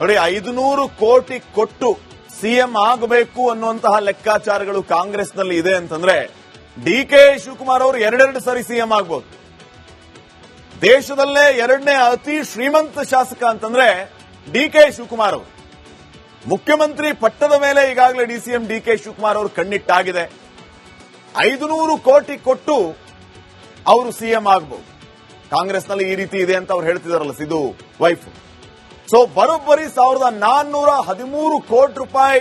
ನೋಡಿ, 500 ಕೋಟಿ ಕೊಟ್ಟು ಸಿಎಂ ಆಗಬೇಕು ಅನ್ನುವಂತಹ ಲೆಕ್ಕಾಚಾರಗಳು ಕಾಂಗ್ರೆಸ್ನಲ್ಲಿ ಇದೆ ಅಂತಂದ್ರೆ ಡಿ ಕೆ ಶಿವಕುಮಾರ್ ಅವರು ಎರಡೆರಡು ಸರಿ ಸಿಎಂ ಆಗ್ಬೋದು. ದೇಶದಲ್ಲೇ ಎರಡನೇ ಅತಿ ಶ್ರೀಮಂತ ಶಾಸಕ ಅಂತಂದ್ರೆ ಡಿ ಕೆ ಶಿವಕುಮಾರ್ ಅವರು. ಮುಖ್ಯಮಂತ್ರಿ ಪಟ್ಟದ ಮೇಲೆ ಈಗಾಗಲೇ ಡಿಸಿಎಂ ಡಿ ಕೆ ಶಿವಕುಮಾರ್ ಅವರು ಕಣ್ಣಿಟ್ಟಾಗಿದೆ. 500 ಕೋಟಿ ಕೊಟ್ಟು ಅವರು ಸಿಎಂ ಆಗಬಹುದು. ಕಾಂಗ್ರೆಸ್ನಲ್ಲಿ ಈ ರೀತಿ ಇದೆ ಅಂತ ಅವ್ರು ಹೇಳ್ತಿದಾರಲ್ಲ ಸಿದ್ದು ವೈಫ್. ಸೊ ಬರೋಬ್ಬರಿ 1413 ಕೋಟಿ ರೂಪಾಯಿ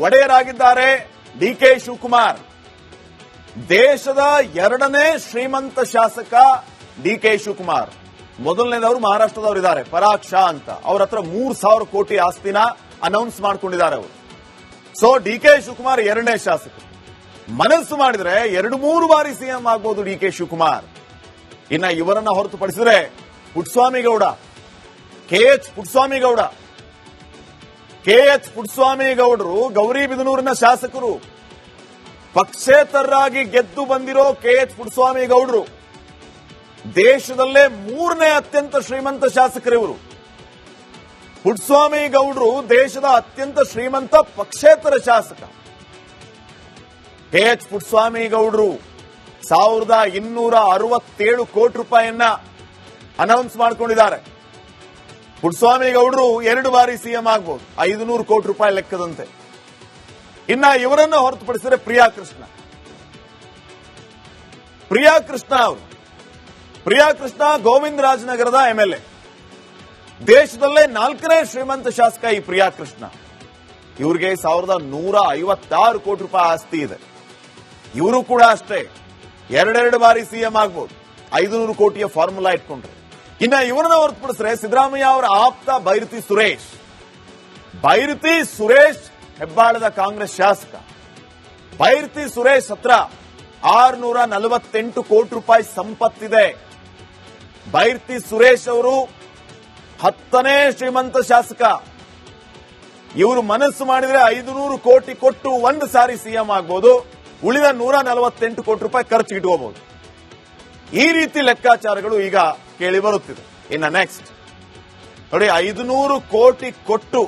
ಒಡೆಯರಾಗಿದ್ದಾರೆ ಡಿ ಕೆ ಶಿವಕುಮಾರ್. ದೇಶದ ಎರಡನೇ ಶ್ರೀಮಂತ ಶಾಸಕ ಡಿ ಕೆ ಶಿವಕುಮಾರ್. ಮೊದಲನೇದವರು ಮಹಾರಾಷ್ಟ್ರದವರು ಇದ್ದಾರೆ, ಪರಾಗ್ ಶಾ ಅಂತ. ಅವ್ರ ಹತ್ರ 3000 ಕೋಟಿ ಆಸ್ತಿನ ಅನೌನ್ಸ್ ಮಾಡ್ಕೊಂಡಿದ್ದಾರೆ ಅವರು. ಸೊ ಡಿ ಕೆ ಶಿವಕುಮಾರ್ ಎರಡನೇ ಶಾಸಕ. ಮನಸ್ಸು ಮಾಡಿದ್ರೆ 2-3 ಬಾರಿ ಸಿಎಂ ಆಗಬಹುದು ಡಿ ಕೆ ಶಿವಕುಮಾರ್. ಇನ್ನ ಇವರನ್ನ ಹೊರತುಪಡಿಸಿದ್ರೆ ಪುಟ್ಟಸ್ವಾಮಿ ಗೌಡ, ಕೆಎಚ್ ಪುಟ್ಟಸ್ವಾಮಿ ಗೌಡ. ಕೆಎಚ್ ಪುಟ್ಟಸ್ವಾಮಿ ಗೌಡರು ಗೌರಿಬಿದನೂರಿನ ಶಾಸಕರು. ಪಕ್ಷೇತರರಾಗಿ ಗೆದ್ದು ಬಂದಿರೋ ಕೆಎಚ್ ಪುಟ್ಟಸ್ವಾಮಿ ಗೌಡರು ದೇಶದಲ್ಲೇ 3ನೇ ಅತ್ಯಂತ ಶ್ರೀಮಂತ ಶಾಸಕರಿವರು. ಪುಟ್ಟಸ್ವಾಮಿ ಗೌಡರು ದೇಶದ ಅತ್ಯಂತ ಶ್ರೀಮಂತ ಪಕ್ಷೇತರ ಶಾಸಕ. ಕೆಎಚ್ ಪುಟ್ಟಸ್ವಾಮಿ ಗೌಡರು 1267 ಕೋಟಿ ರೂಪಾಯಿಯನ್ನ ಅನೌನ್ಸ್ ಮಾಡಿಕೊಂಡಿದ್ದಾರೆ. ಪುಟ್ಟಸ್ವಾಮಿ ಗೌಡರು 2 ಬಾರಿ ಸಿಎಂ ಆಗಬಹುದು, 500 ಕೋಟಿ ರೂಪಾಯಿ ಲೆಕ್ಕದಂತೆ. ಇನ್ನ ಇವರನ್ನ ಹೊರತುಪಡಿಸಿದರೆ ಪ್ರಿಯಾ ಕೃಷ್ಣ. ಪ್ರಿಯಾ ಕೃಷ್ಣ ಗೋವಿಂದರಾಜನಗರದ ಎಂಎಲ್ಎ. ದೇಶದಲ್ಲೇ 4ನೇ ಶ್ರೀಮಂತ ಶಾಸಕ ಈ ಪ್ರಿಯಾ ಕೃಷ್ಣ. ಇವರಿಗೆ 1156 ಕೋಟಿ ರೂಪಾಯಿ ಆಸ್ತಿ ಇದೆ. ಇವರು ಕೂಡ ಅಷ್ಟೇ ಎರಡೆರಡು ಬಾರಿ ಸಿಎಂ ಆಗಬಹುದು, 500 ಕೋಟಿಯ ಫಾರ್ಮುಲಾ ಇಟ್ಕೊಂಡ್ರೆ. ಇನ್ನ ಇವರನ್ನ ಹೊರತುಪಡಿಸಿದ್ರೆ ಸಿದ್ದರಾಮಯ್ಯ ಅವರ ಆಪ್ತ ಬೈರತಿ ಸುರೇಶ್ ಹೆಬ್ಬಾಳದ ಕಾಂಗ್ರೆಸ್ ಶಾಸಕ. ಬೈರತಿ ಸುರೇಶ್ ಹತ್ರ 648 ಕೋಟಿ ರೂಪಾಯಿ ಸಂಪತ್ತಿದೆ. ಬೈರತಿ ಸುರೇಶ್ ಅವರು 10ನೇ ಶ್ರೀಮಂತ ಶಾಸಕ. ಇವರು ಮನಸ್ಸು ಮಾಡಿದ್ರೆ 500 ಕೋಟಿ ಕೊಟ್ಟು ಒಂದು ಸಾರಿ ಸಿಎಂ ಆಗಬಹುದು, ಉಳಿದ 148 ಕೋಟಿ ರೂಪಾಯಿ ಖರ್ಚು ಇಟ್ಕೋಬಹುದು. ಈ ರೀತಿ ಲೆಕ್ಕಾಚಾರಗಳು ಈಗ ಕೇಳಿ ಬರುತ್ತಿದೆ. ಇನ್ನು ನೆಕ್ಸ್ಟ್ ನೋಡಿ, 500 ಕೋಟಿ ಕೊಟ್ಟು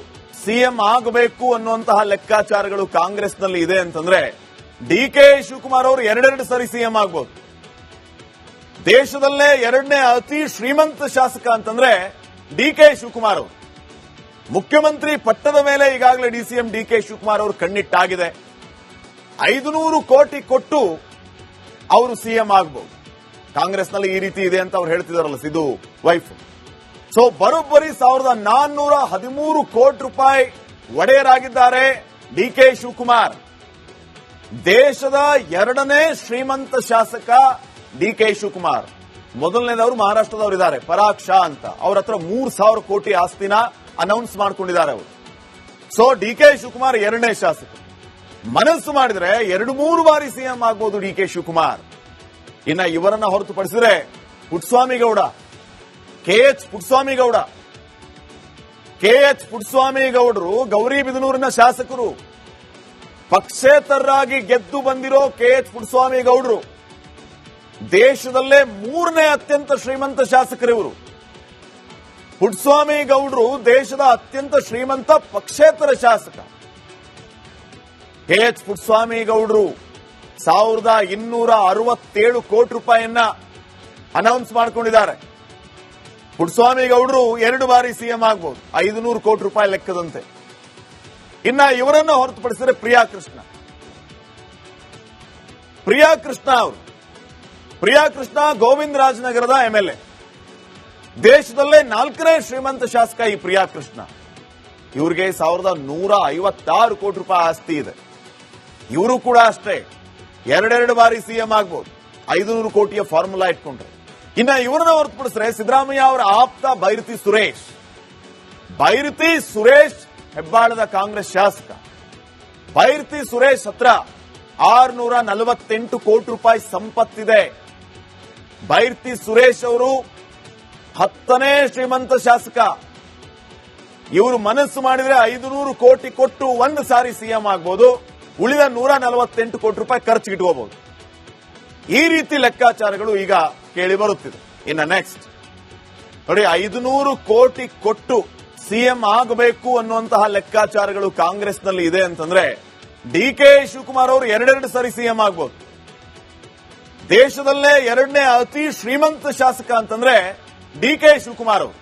ಸಿಎಂ ಆಗಬೇಕು ಅನ್ನುವಂತಹ ಲೆಕ್ಕಾಚಾರಗಳು ಕಾಂಗ್ರೆಸ್ನಲ್ಲಿ ಇದೆ ಅಂತಂದ್ರೆ ಡಿ ಕೆ ಶಿವಕುಮಾರ್ ಅವರು ಎರಡೆರಡು ಸರಿ ಸಿಎಂ ಆಗಬಹುದು. ದೇಶದಲ್ಲೇ ಎರಡನೇ ಅತಿ ಶ್ರೀಮಂತ ಶಾಸಕ ಅಂತಂದ್ರೆ ಡಿ ಕೆ ಶಿವಕುಮಾರ್ ಅವರು. ಮುಖ್ಯಮಂತ್ರಿ ಪಟ್ಟದ ಮೇಲೆ ಈಗಾಗಲೇ ಡಿಸಿಎಂ ಡಿ ಕೆ ಶಿವಕುಮಾರ್ ಅವರು ಕಣ್ಣಿಟ್ಟಾಗಿದೆ. 500 ಕೋಟಿ ಕೊಟ್ಟು ಅವರು ಸಿಎಂ ಆಗಬಹುದು. ಕಾಂಗ್ರೆಸ್ನಲ್ಲಿ ಈ ರೀತಿ ಇದೆ ಅಂತ ಅವ್ರು ಹೇಳ್ತಿದಾರಲ್ಲ ಸಿದ್ದು ವೈಫ್. ಸೊ ಬರೋಬ್ಬರಿ 1413 ಕೋಟಿ ರೂಪಾಯಿ ಒಡೆಯರಾಗಿದ್ದಾರೆ ಡಿ ಕೆ ಶಿವಕುಮಾರ್. ದೇಶದ ಎರಡನೇ ಶ್ರೀಮಂತ ಶಾಸಕ ಡಿ ಕೆ ಶಿವಕುಮಾರ್. ಮೊದಲನೇದವರು ಮಹಾರಾಷ್ಟ್ರದವರು ಇದ್ದಾರೆ, ಪರಾಗ್ ಶಾ ಅಂತ. ಅವ್ರ ಹತ್ರ 3000 ಕೋಟಿ ಆಸ್ತಿನ ಅನೌನ್ಸ್ ಮಾಡ್ಕೊಂಡಿದ್ದಾರೆ ಅವರು. ಸೊ ಡಿ ಕೆ ಶಿವಕುಮಾರ್ ಎರಡನೇ ಶಾಸಕ. ಮನಸ್ಸು ಮಾಡಿದ್ರೆ 2-3 ಬಾರಿ ಸಿಎಂ ಆಗಬಹುದು ಡಿ ಕೆ ಶಿವಕುಮಾರ್. ಇನ್ನ ಇವರನ್ನ ಹೊರತುಪಡಿಸಿದ್ರೆ ಪುಟ್ಟಸ್ವಾಮಿ ಗೌಡ, ಕೆಎಚ್ ಪುಟ್ಟಸ್ವಾಮಿ ಗೌಡರು ಗೌರಿಬಿದನೂರಿನ ಶಾಸಕರು. ಪಕ್ಷೇತರರಾಗಿ ಗೆದ್ದು ಬಂದಿರೋ ಕೆಎಚ್ ಪುಟ್ಟಸ್ವಾಮಿ ಗೌಡರು ದೇಶದಲ್ಲೇ 3ನೇ ಅತ್ಯಂತ ಶ್ರೀಮಂತ ಶಾಸಕರಿವರು. ಪುಟ್ಟಸ್ವಾಮಿ ಗೌಡರು ದೇಶದ ಅತ್ಯಂತ ಶ್ರೀಮಂತ ಪಕ್ಷೇತರ ಶಾಸಕ. ಕೆಎಚ್ ಪುಟ್ಟಸ್ವಾಮಿ ಗೌಡರು 1267 ಕೋಟಿ ರೂಪಾಯಿಯನ್ನ ಅನೌನ್ಸ್ ಮಾಡಿಕೊಂಡಿದ್ದಾರೆ. ಪುಟ್ಟಸ್ವಾಮಿ ಗೌಡರು 2 ಬಾರಿ ಸಿಎಂ ಆಗಬಹುದು, 500 ಕೋಟಿ ರೂಪಾಯಿ ಲೆಕ್ಕದಂತೆ. ಇನ್ನ ಇವರನ್ನ ಹೊರತುಪಡಿಸಿದರೆ ಪ್ರಿಯಾ ಕೃಷ್ಣ ಗೋವಿಂದರಾಜನಗರದ ಎಂಎಲ್ಎ. ದೇಶದಲ್ಲೇ 4ನೇ ಶ್ರೀಮಂತ ಶಾಸಕ ಈ ಪ್ರಿಯಾ ಕೃಷ್ಣ. ಇವರಿಗೆ 1156 ಕೋಟಿ ರೂಪಾಯಿ ಆಸ್ತಿ ಇದೆ. ಇವರು ಕೂಡ ಅಷ್ಟೇ ಎರಡೆರಡು ಬಾರಿ ಸಿಎಂ ಆಗಬಹುದು, 500 ಕೋಟಿಯ ಫಾರ್ಮುಲಾ ಇಟ್ಕೊಂಡ್ರೆ. ಇನ್ನ ಇವರನ್ನ ಹೊರತುಪಡಿಸಿದ್ರೆ ಸಿದ್ದರಾಮಯ್ಯ ಅವರ ಆಪ್ತ ಬೈರತಿ ಸುರೇಶ್ ಹೆಬ್ಬಾಳದ ಕಾಂಗ್ರೆಸ್ ಶಾಸಕ. ಬೈರತಿ ಸುರೇಶ್ ಹತ್ರ 648 ಕೋಟಿ ರೂಪಾಯಿ ಸಂಪತ್ತಿದೆ. ಬೈರತಿ ಸುರೇಶ್ ಅವರು 10ನೇ ಶ್ರೀಮಂತ ಶಾಸಕ. ಇವರು ಮನಸ್ಸು ಮಾಡಿದ್ರೆ 500 ಕೋಟಿ ಕೊಟ್ಟು ಒಂದು ಸಾರಿ ಸಿಎಂ ಆಗಬಹುದು, ಉಳಿದ 148 ಕೋಟಿ ರೂಪಾಯಿ ಖರ್ಚು ಇಟ್ಕೋಬಹುದು. ಈ ರೀತಿ ಲೆಕ್ಕಾಚಾರಗಳು ಈಗ ಕೇಳಿ ಬರುತ್ತಿದೆ. ಇನ್ನು ನೆಕ್ಸ್ಟ್ ನೋಡಿ, 500 ಕೋಟಿ ಕೊಟ್ಟು ಸಿಎಂ ಆಗಬೇಕು ಅನ್ನುವಂತಹ ಲೆಕ್ಕಾಚಾರಗಳು ಕಾಂಗ್ರೆಸ್ನಲ್ಲಿ ಇದೆ ಅಂತಂದ್ರೆ ಡಿಕೆ ಶಿವಕುಮಾರ್ ಅವರು ಎರಡೆರಡು ಸರಿ ಸಿಎಂ ಆಗ್ಬೋದು. ದೇಶದಲ್ಲೇ ಎರಡನೇ ಅತಿ ಶ್ರೀಮಂತ ಶಾಸಕ ಅಂತಂದ್ರೆ ಡಿಕೆ ಶಿವಕುಮಾರ್ ಅವರು.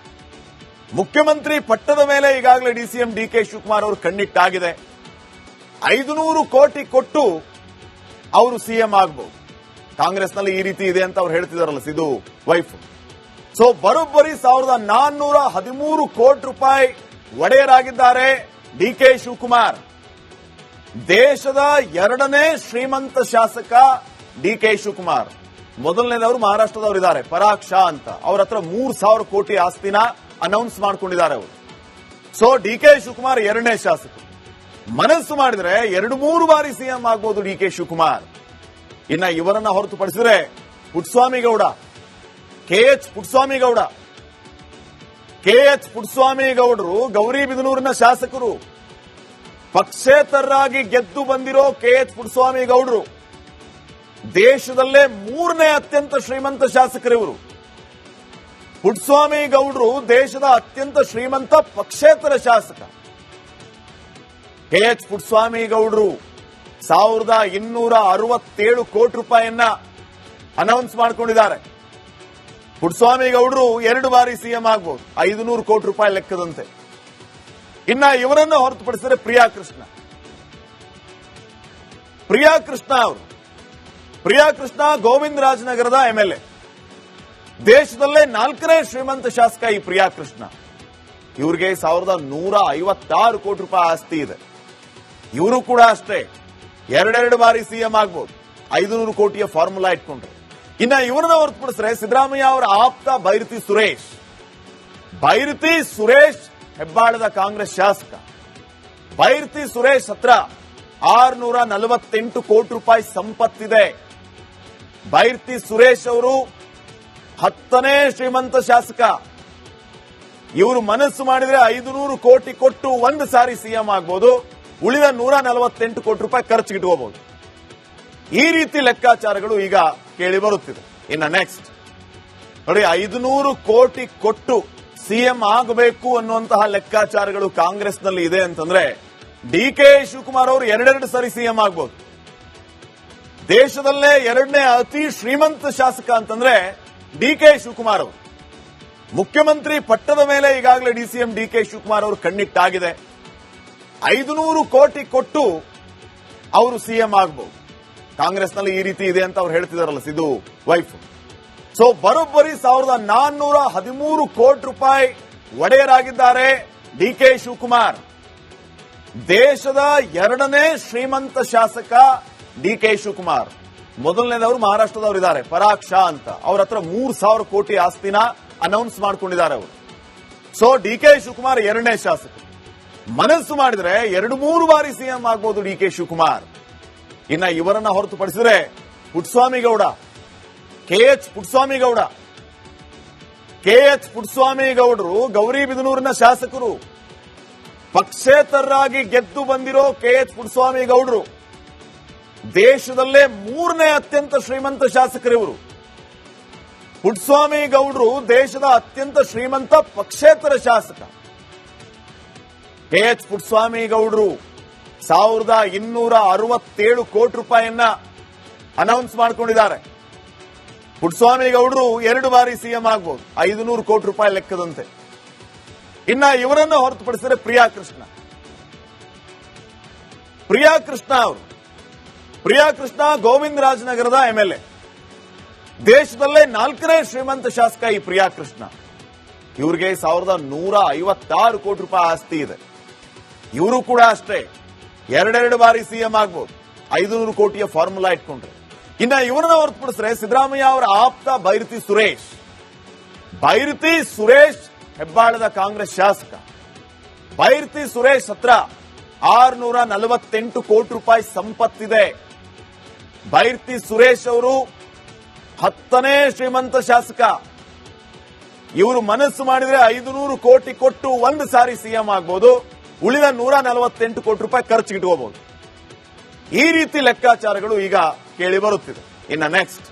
ಮುಖ್ಯಮಂತ್ರಿ ಪಟ್ಟದ ಮೇಲೆ ಈಗಾಗಲೇ ಡಿಸಿಎಂ ಡಿಕೆ ಶಿವಕುಮಾರ್ ಅವರು ಕಣ್ಣಿಟ್ಟಾಗಿದೆ. 500 ಕೋಟಿ ಕೊಟ್ಟು ಅವರು ಸಿಎಂ ಆಗಬಹುದು. ಕಾಂಗ್ರೆಸ್ನಲ್ಲಿ ಈ ರೀತಿ ಇದೆ ಅಂತ ಅವ್ರು ಹೇಳ್ತಿದಾರಲ್ಲ ಸಿದ್ದು ವೈಫ್. ಸೊ ಬರೋಬ್ಬರಿ 1413 ಕೋಟಿ ರೂಪಾಯಿ ಒಡೆಯರಾಗಿದ್ದಾರೆ ಡಿಕೆ ಶಿವಕುಮಾರ್. ದೇಶದ ಎರಡನೇ ಶ್ರೀಮಂತ ಶಾಸಕ ಡಿಕೆ ಶಿವಕುಮಾರ್. ಮೊದಲನೇದವರು ಮಹಾರಾಷ್ಟ್ರದವರು ಇದ್ದಾರೆ, ಪರಾಗ್ ಶಾ ಅಂತ. ಅವ್ರ ಹತ್ರ 3000 ಕೋಟಿ ಆಸ್ತಿನ ಅನೌನ್ಸ್ ಮಾಡ್ಕೊಂಡಿದ್ದಾರೆ ಅವರು. ಸೊ ಡಿಕೆ ಶಿವಕುಮಾರ್ ಎರಡನೇ ಶಾಸಕ. ಮನಸ್ಸು ಮಾಡಿದ್ರೆ 2-3 ಬಾರಿ ಸಿಎಂ ಆಗಬಹುದು ಡಿಕೆ ಶಿವಕುಮಾರ್. ಇನ್ನ ಇವರನ್ನ ಹೊರತುಪಡಿಸಿದ್ರೆ ಪುಟ್ಟಸ್ವಾಮಿ ಗೌಡ, ಕೆಎಚ್ ಪುಟ್ಟಸ್ವಾಮಿ ಗೌಡ. ಕೆಎಚ್ ಪುಟ್ಟಸ್ವಾಮಿ ಗೌಡರು ಗೌರಿಬಿದನೂರಿನ ಶಾಸಕರು. ಪಕ್ಷೇತರರಾಗಿ ಗೆದ್ದು ಬಂದಿರೋ ಕೆಎಚ್ ಪುಟ್ಟಸ್ವಾಮಿ ಗೌಡರು ದೇಶದಲ್ಲೇ 3ನೇ ಅತ್ಯಂತ ಶ್ರೀಮಂತ ಶಾಸಕರಿವರು. ಪುಟ್ಟಸ್ವಾಮಿ ಗೌಡರು ದೇಶದ ಅತ್ಯಂತ ಶ್ರೀಮಂತ ಪಕ್ಷೇತರ ಶಾಸಕ. ಕೆಎಚ್ ಪುಟ್ಟಸ್ವಾಮಿ ಗೌಡರು 1267 ಕೋಟಿ ರೂಪಾಯಿಯನ್ನ ಅನೌನ್ಸ್ ಮಾಡಿಕೊಂಡಿದ್ದಾರೆ. ಪುಟ್ಟಸ್ವಾಮಿ ಗೌಡರು 2 ಬಾರಿ ಸಿಎಂ ಆಗಬಹುದು, 500 ಕೋಟಿ ರೂಪಾಯಿ ಲೆಕ್ಕದಂತೆ. ಇನ್ನ ಇವರನ್ನು ಹೊರತುಪಡಿಸಿದರೆ ಪ್ರಿಯಾ ಕೃಷ್ಣ. ಪ್ರಿಯಾ ಕೃಷ್ಣ ಗೋವಿಂದರಾಜನಗರದ ಎಂಎಲ್ಎ. ದೇಶದಲ್ಲೇ 4ನೇ ಶ್ರೀಮಂತ ಶಾಸಕ ಈ ಪ್ರಿಯಾ ಕೃಷ್ಣ. ಇವರಿಗೆ 1156 ಕೋಟಿ ರೂಪಾಯಿ ಆಸ್ತಿ ಇದೆ. ಇವರು ಕೂಡ ಅಷ್ಟೇ 2 ಬಾರಿ ಸಿಎಂ ಆಗಬಹುದು, 500 ಕೋಟಿಯ ಫಾರ್ಮುಲಾ ಇಟ್ಕೊಂಡ್ರೆ. ಇನ್ನ ಇವರನ್ನ ಹೊರತುಪಡಿಸಿದ್ರೆ ಸಿದ್ದರಾಮಯ್ಯ ಅವರ ಆಪ್ತ ಬೈರತಿ ಸುರೇಶ್ ಹೆಬ್ಬಾಳದ ಕಾಂಗ್ರೆಸ್ ಶಾಸಕ. ಬೈರತಿ ಸುರೇಶ್ ಹತ್ರ 648 ಕೋಟಿ ರೂಪಾಯಿ ಸಂಪತ್ತಿದೆ. ಬೈರತಿ ಸುರೇಶ್ ಅವರು 10ನೇ ಶ್ರೀಮಂತ ಶಾಸಕ. ಇವರು ಮನಸ್ಸು ಮಾಡಿದ್ರೆ 500 ಕೋಟಿ ಕೊಟ್ಟು ಒಂದು ಸಾರಿ ಸಿಎಂ ಆಗಬಹುದು, ಉಳಿದ 148 ಕೋಟಿ ರೂಪಾಯಿ ಖರ್ಚಿಗಿಟ್ಕೋಬಹುದು. ಈ ರೀತಿ ಲೆಕ್ಕಾಚಾರಗಳು ಈಗ ಕೇಳಿ ಬರುತ್ತಿದೆ. ಇನ್ನು ನೆಕ್ಸ್ಟ್ ನೋಡಿ, 500 ಕೋಟಿ ಕೊಟ್ಟು ಸಿಎಂ ಆಗಬೇಕು ಅನ್ನುವಂತಹ ಲೆಕ್ಕಾಚಾರಗಳು ಕಾಂಗ್ರೆಸ್ನಲ್ಲಿ ಇದೆ ಅಂತಂದ್ರೆ ಡಿಕೆ ಶಿವಕುಮಾರ್ ಅವರು ಎರಡೆರಡು ಸರಿ ಸಿಎಂ ಆಗಬಹುದು. ದೇಶದಲ್ಲೇ ಎರಡನೇ ಅತಿ ಶ್ರೀಮಂತ ಶಾಸಕ ಅಂತಂದ್ರೆ ಡಿಕೆ ಶಿವಕುಮಾರ್ ಅವರು. ಮುಖ್ಯಮಂತ್ರಿ ಪಟ್ಟದ ಮೇಲೆ ಈಗಾಗಲೇ ಡಿಸಿಎಂ ಡಿಕೆ ಶಿವಕುಮಾರ್ ಅವರು ಕಣ್ಣಿಟ್ಟಾಗಿದೆ. 500 ಕೋಟಿ ಕೊಟ್ಟು ಅವರು ಸಿಎಂ ಆಗಬಹುದು. ಕಾಂಗ್ರೆಸ್ನಲ್ಲಿ ಈ ರೀತಿ ಇದೆ ಅಂತ ಅವ್ರು ಹೇಳ್ತಿದಾರಲ್ಲ ಸಿದ್ದು ವೈಫ್. ಸೊ ಬರೋಬ್ಬರಿ 1413 ಕೋಟಿ ರೂಪಾಯಿ ಒಡೆಯರಾಗಿದ್ದಾರೆ ಡಿಕೆ ಶಿವಕುಮಾರ್. ದೇಶದ ಎರಡನೇ ಶ್ರೀಮಂತ ಶಾಸಕ ಡಿಕೆ ಶಿವಕುಮಾರ್. ಮೊದಲನೇದವರು ಮಹಾರಾಷ್ಟ್ರದವರು ಇದ್ದಾರೆ, ಪರಾಗ್ ಶಾ ಅಂತ. ಅವ್ರ ಹತ್ರ 3000 ಕೋಟಿ ಆಸ್ತಿನ ಅನೌನ್ಸ್ ಮಾಡ್ಕೊಂಡಿದ್ದಾರೆ ಅವರು. ಸೊ ಡಿಕೆ ಶಿವಕುಮಾರ್ ಎರಡನೇ ಶಾಸಕ. ಮನಸ್ಸು ಮಾಡಿದ್ರೆ 2-3 ಬಾರಿ ಸಿಎಂ ಆಗಬಹುದು ಡಿಕೆ ಶಿವಕುಮಾರ್. ಇನ್ನ ಇವರನ್ನ ಹೊರತುಪಡಿಸಿದ್ರೆ ಪುಟ್ಟಸ್ವಾಮಿ ಗೌಡ, ಕೆಎಚ್ ಪುಟ್ಟಸ್ವಾಮಿ ಗೌಡರು ಗೌರಿಬಿದನೂರಿನ ಶಾಸಕರು. ಪಕ್ಷೇತರರಾಗಿ ಗೆದ್ದು ಬಂದಿರೋ ಕೆಎಚ್ ಪುಟ್ಟಸ್ವಾಮಿ ಗೌಡರು ದೇಶದಲ್ಲೇ 3ನೇ ಅತ್ಯಂತ ಶ್ರೀಮಂತ ಶಾಸಕರಿವರು. ಪುಟ್ಟಸ್ವಾಮಿ ಗೌಡರು ದೇಶದ ಅತ್ಯಂತ ಶ್ರೀಮಂತ ಪಕ್ಷೇತರ ಶಾಸಕ. ಕೆಎಚ್ ಪುಟ್ಟಸ್ವಾಮಿ ಗೌಡರು 1267 ಕೋಟಿ ರೂಪಾಯಿಯನ್ನ ಅನೌನ್ಸ್ ಮಾಡಿಕೊಂಡಿದ್ದಾರೆ. ಪುಟ್ಟಸ್ವಾಮಿ ಗೌಡರು 2 ಬಾರಿ ಸಿಎಂ ಆಗಬಹುದು, 500 ಕೋಟಿ ರೂಪಾಯಿ ಲೆಕ್ಕದಂತೆ. ಇನ್ನ ಇವರನ್ನು ಹೊರತುಪಡಿಸಿದರೆ ಪ್ರಿಯಾ ಕೃಷ್ಣ ಗೋವಿಂದರಾಜನಗರದ ಎಂಎಲ್ಎ. ದೇಶದಲ್ಲೇ 4ನೇ ಶ್ರೀಮಂತ ಶಾಸಕ ಈ ಪ್ರಿಯಾ ಕೃಷ್ಣ. ಇವರಿಗೆ 1156 ಕೋಟಿ ರೂಪಾಯಿ ಆಸ್ತಿ ಇದೆ. ಇವರು ಕೂಡ ಅಷ್ಟೇ 2 ಬಾರಿ ಸಿಎಂ ಆಗಬಹುದು, 500 ಕೋಟಿಯ ಫಾರ್ಮುಲಾ ಇಟ್ಕೊಂಡ್ರೆ. ಇನ್ನ ಇವರನ್ನ ಹೊರತುಪಡಿಸಿದ್ರೆ ಸಿದ್ದರಾಮಯ್ಯ ಅವರ ಆಪ್ತ ಬೈರತಿ ಸುರೇಶ್ ಹೆಬ್ಬಾಳದ ಕಾಂಗ್ರೆಸ್ ಶಾಸಕ. ಬೈರತಿ ಸುರೇಶ್ ಹತ್ರ 648 ಕೋಟಿ ರೂಪಾಯಿ ಸಂಪತ್ತಿದೆ. ಬೈರತಿ ಸುರೇಶ್ ಅವರು 10ನೇ ಶ್ರೀಮಂತ ಶಾಸಕ. ಇವರು ಮನಸ್ಸು ಮಾಡಿದ್ರೆ 500 ಕೋಟಿ ಕೊಟ್ಟು ಒಂದು ಸಾರಿ ಸಿಎಂ ಆಗಬಹುದು, ಉಳಿದ 148 ಕೋಟಿ ರೂಪಾಯಿ ಖರ್ಚಿಗಿಟ್ಕೋಬಹುದು. ಈ ರೀತಿ ಲೆಕ್ಕಾಚಾರಗಳು ಈಗ ಕೇಳಿ ಬರುತ್ತಿದೆ. ಇನ್ನು ನೆಕ್ಸ್ಟ್